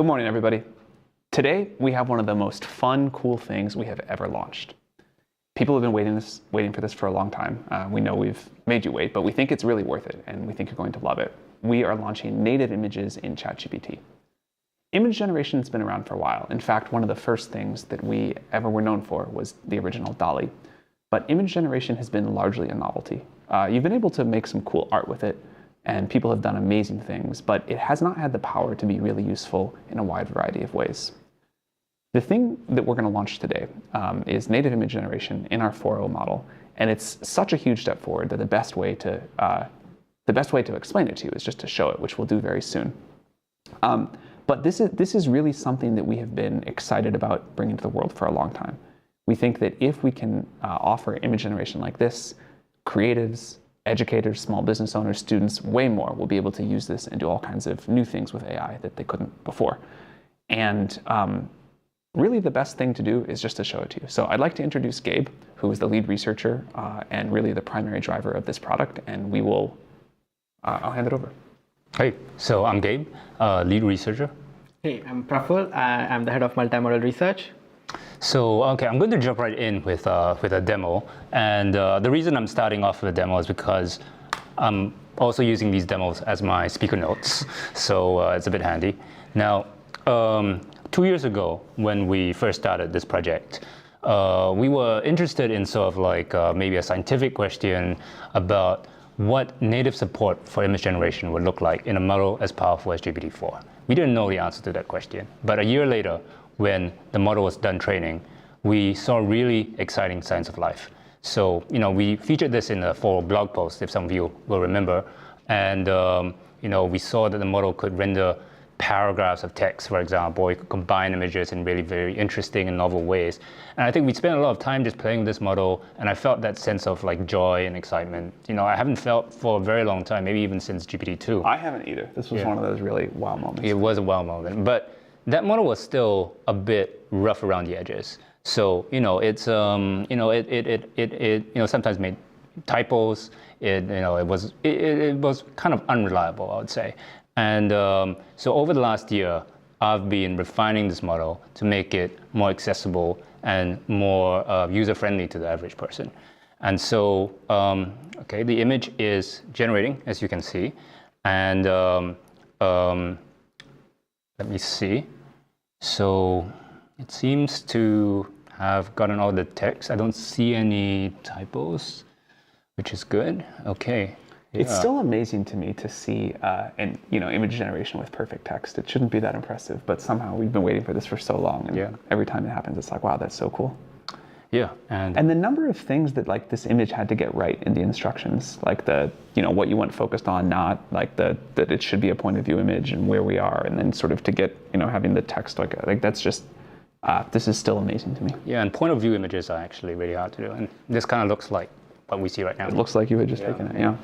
Good morning, everybody. Today, we have one of the most fun, cool things we have ever launched. People have been waiting for this for a long time. We know we've made you wait, but we think it's really worth it, and we think you're going to love it. We are launching native images in ChatGPT. Image generation has been around for a while. In fact, one of the first things that we ever were known for was the original DALL-E. But image generation has been largely a novelty. You've been able to make some cool art with it, and people have done amazing things, but it has not had the power to be really useful in a wide variety of ways. The thing that we're going to launch today is native image generation in our 4.0 model, and it's such a huge step forward that the best way to explain it to you is just to show it, which we'll do very soon. But this is really something that we have been excited about bringing to the world for a long time. We think that if we can offer image generation like this, creatives, educators, small business owners, students, way more will be able to use this and do all kinds of new things with AI that they couldn't before. And really the best thing to do is just to show it to you. So I'd like to introduce Gabe, who is the lead researcher and really the primary driver of this product, and we will, I'll hand it over. Hey, so I'm Gabe, lead researcher. Hey, I'm Praful. I'm the head of multimodal research. So, okay, I'm going to jump right in with a demo. And the reason I'm starting off with a demo is because I'm also using these demos as my speaker notes. So it's a bit handy. Now, 2 years ago, when we first started this project, we were interested in sort of like maybe a scientific question about what native support for image generation would look like in a model as powerful as GPT-4. We didn't know the answer to that question. But a year later, when the model was done training, we saw really exciting signs of life. So, we featured this in a 4.0 blog post, if some of you will remember. And, we saw that the model could render paragraphs of text, for example, or you could combine images in really very interesting and novel ways. And I think we spent a lot of time just playing with this model, and I felt that sense of like joy and excitement. I haven't felt for a very long time, maybe even since GPT-2. I haven't either. This was one of those really wow moments. It was a wow moment, but that model was still a bit rough around the edges. So, it's sometimes made typos. It was kind of unreliable, I would say. And so over the last year, I've been refining this model to make it more accessible and more user-friendly to the average person. And so, okay, the image is generating, as you can see. And let me see. So it seems to have gotten all the text. I don't see any typos, which is good. Okay. Yeah. It's still amazing to me to see image generation with perfect text. It shouldn't be that impressive, but somehow we've been waiting for this for so long, and every time it happens, it's like, wow, that's so cool. Yeah, and the number of things that like this image had to get right in the instructions, like the what you want focused on, not like that it should be a point of view image and where we are, and then sort of to get having the text like that's just this is still amazing to me. Yeah, and point of view images are actually really hard to do, and this kind of looks like what we see right now. It looks like you had just taken it. Yeah.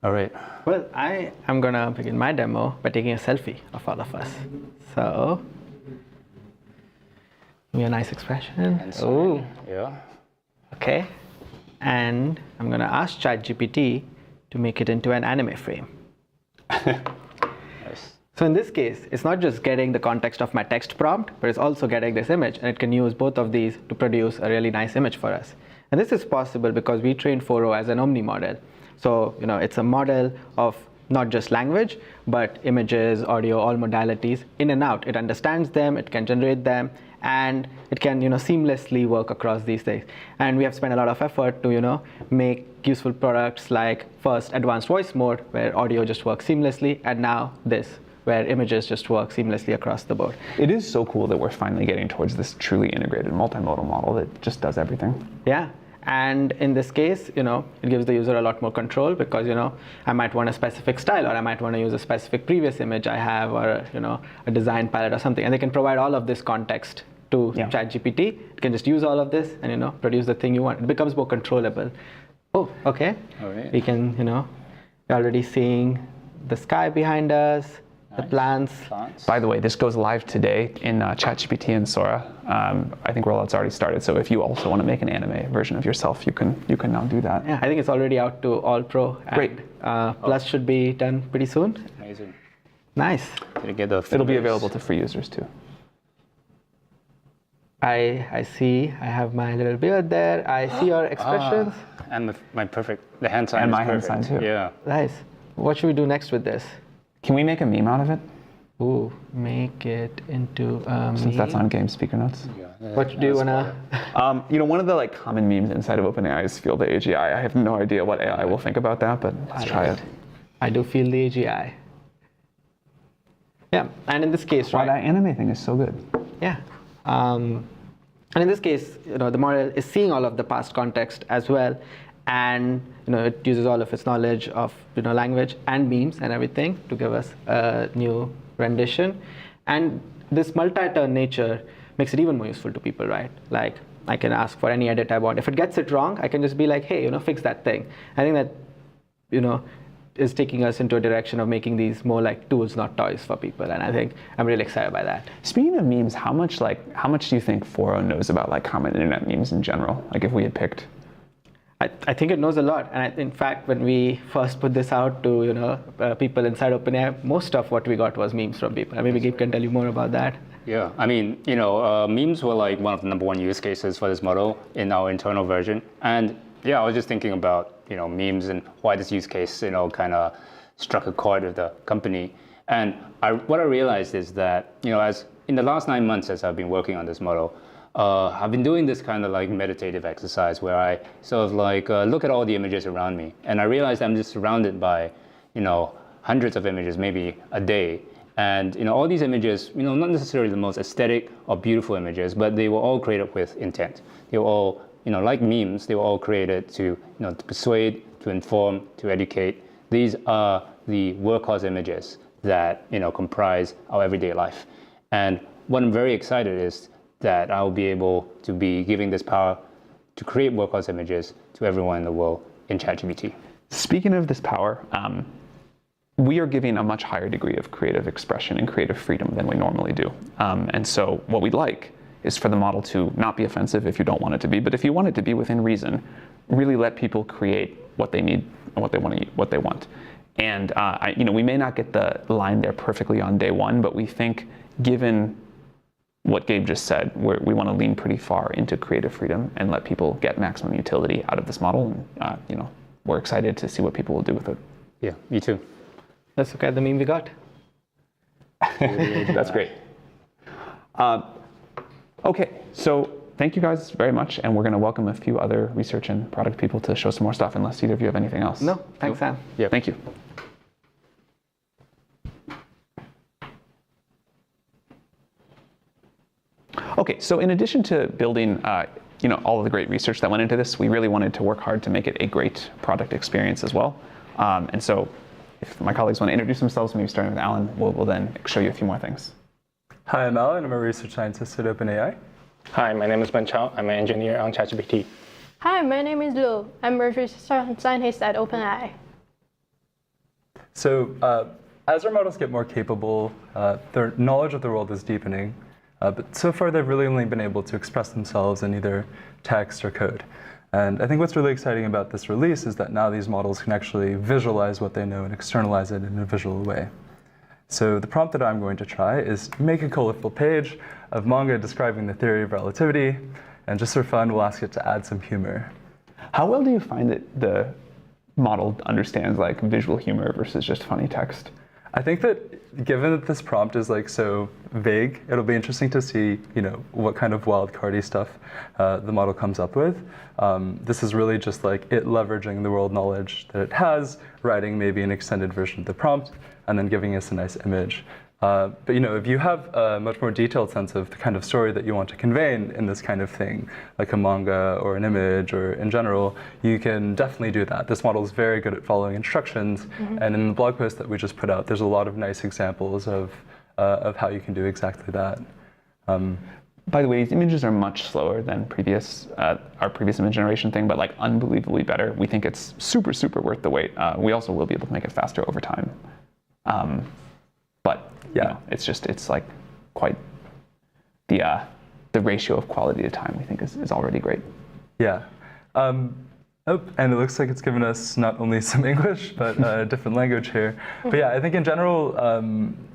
All right. Well, I am going to begin my demo by taking a selfie of all of us. So, give me a nice expression. Oh. Yeah. Okay. And I'm going to ask ChatGPT to make it into an anime frame. Nice. So in this case, it's not just getting the context of my text prompt, but it's also getting this image, and it can use both of these to produce a really nice image for us. And this is possible because we trained 4.0 as an omni model. So, it's a model of not just language, but images, audio, all modalities, in and out. It understands them, it can generate them, and it can, seamlessly work across these things. And we have spent a lot of effort to, make useful products like first advanced voice mode, where audio just works seamlessly, and now this, where images just work seamlessly across the board. It is so cool that we're finally getting towards this truly integrated multimodal model that just does everything. Yeah. And in this case, it gives the user a lot more control because, I might want a specific style, or I might want to use a specific previous image I have, or, a design palette or something. And they can provide all of this context to ChatGPT. It can just use all of this and, produce the thing you want. It becomes more controllable. Oh, okay. All right. We can, we're already seeing the sky behind us. The plants. By the way, this goes live today in ChatGPT and Sora. I think rollout's already started, so if you also want to make an anime version of yourself, you can now do that. Yeah, I think it's already out to all pro. Great. Plus should be done pretty soon. Amazing. Nice. Did it get the It'll be available to free users too. I see. I have my little beard there. I see your expressions. And my perfect, the hand sign And is my hand perfect. sign too. Yeah. Nice. What should we do next with this? Can we make a meme out of it? Ooh, make it into a Since that's meme. on game speaker notes. What do you wanna? One of the common memes inside of OpenAI is feel the AGI. I have no idea what AI will think about that, but let's try it. I do feel the AGI. Yeah, and in this case, Wow, right? that anime thing is so good. Yeah. And in this case, the model is seeing all of the past context as well, and it uses all of its knowledge of language and memes and everything to give us a new rendition. And this multi-turn nature makes it even more useful to people, right? Like I can ask for any edit I want. If it gets it wrong, I can just be like, hey, fix that thing. I think that is taking us into a direction of making these more like tools, not toys for people. And I think I'm really excited by that. Speaking of memes, how much do you think Foro knows about common internet memes in general? Like if we had picked. I think it knows a lot. And in fact, when we first put this out to people inside OpenAI, most of what we got was memes from people. Maybe Gabe can tell you more about that. Yeah, I mean, memes were like one of the #1 use cases for this model in our internal version. And yeah, I was just thinking about, memes and why this use case, kind of struck a chord with the company. And what I realized is that, as in the last 9 months as I've been working on this model, I've been doing this kind of meditative exercise where I sort of look at all the images around me. And I realized I'm just surrounded by, hundreds of images, maybe a day. And all these images, not necessarily the most aesthetic or beautiful images, but they were all created with intent. They were all, like memes, they were all created to persuade, to inform, to educate. These are the workhorse images that comprise our everyday life. And what I'm very excited is that I'll be able to be giving this power to create workhorse images to everyone in the world in ChatGPT. Speaking of this power, we are giving a much higher degree of creative expression and creative freedom than we normally do. And so what we'd like is for the model to not be offensive if you don't want it to be, but if you want it to be within reason, really let people create what they need and what they want. And we may not get the line there perfectly on day one, but we think given what Gabe just said, we want to lean pretty far into creative freedom and let people get maximum utility out of this model. And we're excited to see what people will do with it. Yeah, me too. Let's look at the meme we got. That's great. Okay, so thank you guys very much, and we're going to welcome a few other research and product people to show some more stuff, unless either of you have anything else. No, thanks, Sam. Yeah, thank you. Okay, so in addition to building all of the great research that went into this, we really wanted to work hard to make it a great product experience as well. And so if my colleagues want to introduce themselves, maybe starting with Alan, we'll then show you a few more things. Hi, I'm Alan. I'm a research scientist at OpenAI. Hi, my name is Ben Chow. I'm an engineer on ChatGPT. Hi, my name is Lu. I'm a research scientist at OpenAI. So as our models get more capable, their knowledge of the world is deepening. But so far, they've really only been able to express themselves in either text or code. And I think what's really exciting about this release is that now these models can actually visualize what they know and externalize it in a visual way. So the prompt that I'm going to try is make a colorful page of manga describing the theory of relativity. And just for fun, we'll ask it to add some humor. How well do you find that the model understands visual humor versus just funny text? I think that given that this prompt is so vague, it'll be interesting to see what kind of wild cardy stuff the model comes up with. This is really just it leveraging the world knowledge that it has, writing maybe an extended version of the prompt, and then giving us a nice image. But if you have a much more detailed sense of the kind of story that you want to convey in this kind of thing, like a manga or an image or in general, you can definitely do that. This model is very good at following instructions, and in the blog post that we just put out, there's a lot of nice examples of how you can do exactly that. By the way, these images are much slower than our previous image generation thing, but unbelievably better. We think it's super, super worth the wait. We also will be able to make it faster over time. But yeah, it's quite the ratio of quality to time we think is already great. Yeah. Oh, and it looks like it's given us not only some English, but a different language here. But yeah, I think in general,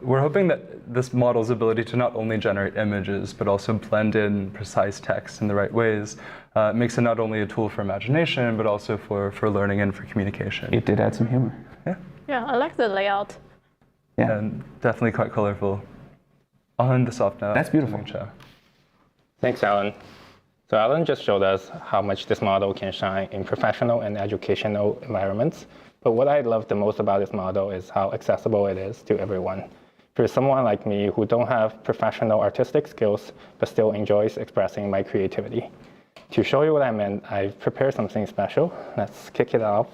we're hoping that this model's ability to not only generate images, but also blend in precise text in the right ways, makes it not only a tool for imagination, but also for learning and for communication. It did add some humor. Yeah, Yeah, I like the layout. Yeah. and definitely quite colorful. On the soft note. That's beautiful. Thanks, Alan. So Alan just showed us how much this model can shine in professional and educational environments. But what I love the most about this model is how accessible it is to everyone. For someone like me who don't have professional artistic skills, but still enjoys expressing my creativity. To show you what I meant, I've prepared something special. Let's kick it off.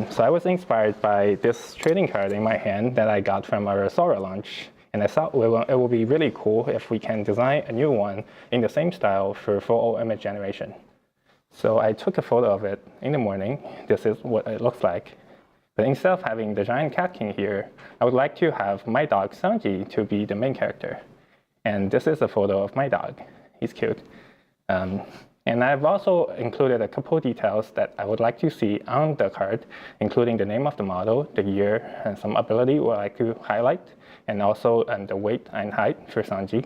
So I was inspired by this trading card in my hand that I got from our Sora launch. And I thought it would be really cool if we can design a new one in the same style for photo image generation. So I took a photo of it in the morning. This is what it looks like. But instead of having the giant cat king here, I would like to have my dog Sanji to be the main character. And this is a photo of my dog. He's cute. And I've also included a couple details that I would like to see on the card, including the name of the model, the year, and some ability would like to highlight, and also the weight and height for Sanji.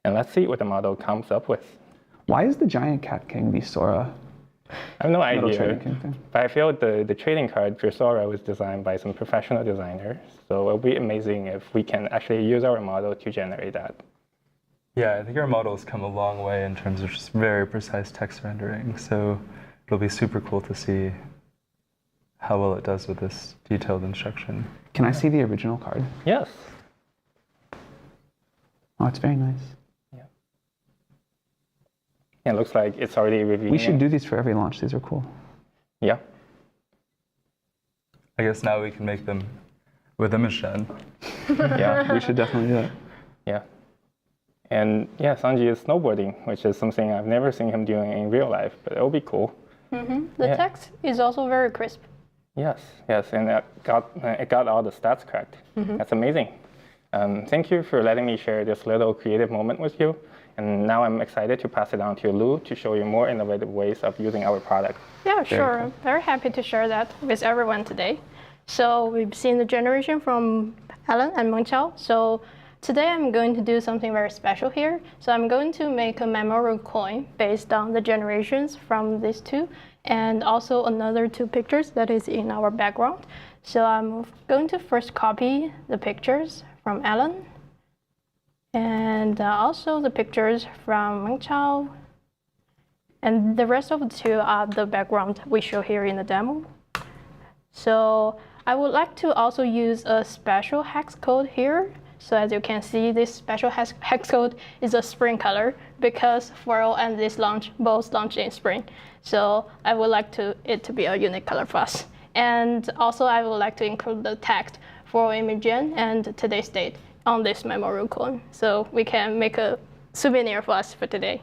And let's see what the model comes up with. Why is the giant cat king the Sora? I have no Little idea, trading king thing. but I feel the trading card for Sora was designed by some professional designers. So it'll be amazing if we can actually use our model to generate that. Yeah, I think our model's come a long way in terms of just very precise text rendering. So it'll be super cool to see how well it does with this detailed instruction. Can I see the original card? Yes. Oh, it's very nice. It looks like it's already reviewing. We should do these for every launch. These are cool. Yeah. I guess now we can make them with image gen. Yeah. We should definitely do that. Yeah. And yeah, Sanji is snowboarding, which is something I've never seen him doing in real life, but it'll be cool. The Yeah. text is also very crisp. Yes, and it got all the stats correct. That's amazing. Thank you for letting me share this little creative moment with you. And now I'm excited to pass it on to Lou to show you more innovative ways of using our product. Yeah, sure. I'm very happy to share that with everyone today. So we've seen the generation from Alan and Mengqiao. So today I'm going to do something very special here. So I'm going to make a memorial coin based on the generations from these two, and also another two pictures that is in our background. So I'm going to first copy the pictures from Alan, and also the pictures from Mengqiao, and the rest of the two are the background we show here in the demo. So I would like to also use a special hex code here. So as you can see, this special hex code is a spring color because Foro and this launch both launch in spring. So I would like it to be a unique color for us. And also I would like to include the text for image gen and today's date on this memorial coin, so we can make a souvenir for us for today.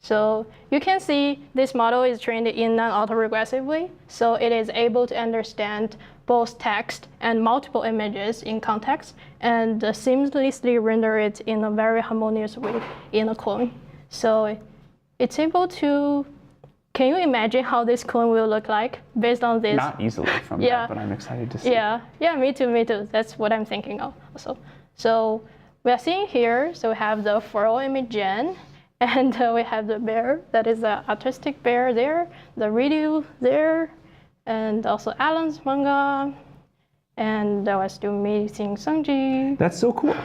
So you can see this model is trained in an autoregressive way, so it is able to understand both text and multiple images in context and seamlessly render it in a very harmonious way in a coin. So it's able to, can you imagine how this coin will look like based on this? Not easily from Yeah. that, but I'm excited to see. Yeah, me too. That's what I'm thinking of also. So we are seeing here, so we have the Foro image gen, and we have the bear, that is the artistic bear there, the radio there, and also Alan's manga, and we're still meeting Sanji. That's so cool.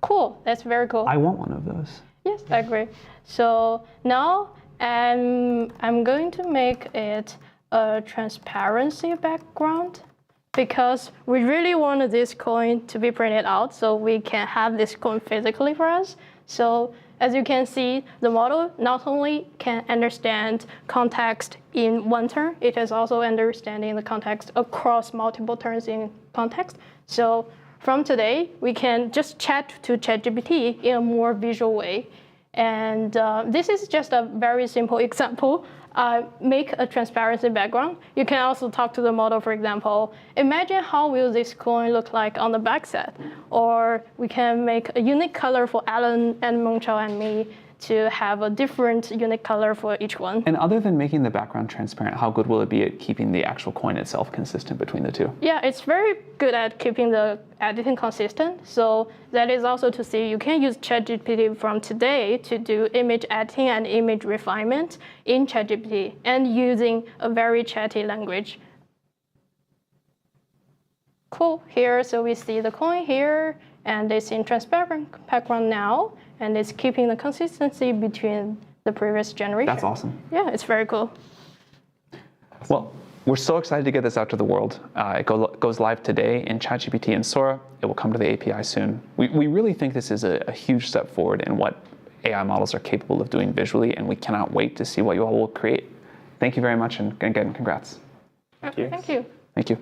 Cool, that's very cool. I want one of those. Yes, I agree. So now I'm going to make it a transparency background because we really wanted this coin to be printed out so we can have this coin physically for us. So as you can see, the model not only can understand context in one turn, it is also understanding the context across multiple turns in context. So from today, we can just chat to ChatGPT in a more visual way. And this is just a very simple example. Make a transparency background. You can also talk to the model, for example, imagine how will this coin look like on the back set? Or we can make a unique color for Alan and Mengqiao and me. to have a different unique color for each one. And other than making the background transparent, how good will it be at keeping the actual coin itself consistent between the two? Yeah, it's very good at keeping the editing consistent. So that is also to see you can use ChatGPT from today to do image editing and image refinement in ChatGPT and using a very chatty language. Cool, here, so we see the coin here, and it's in transparent background now, and it's keeping the consistency between the previous generation. That's awesome. Yeah, it's very cool. Well, we're so excited to get this out to the world. It goes live today in ChatGPT and Sora. It will come to the API soon. We really think this is a huge step forward in what AI models are capable of doing visually, and we cannot wait to see what you all will create. Thank you very much, and again, congrats. Thank you. Thank you.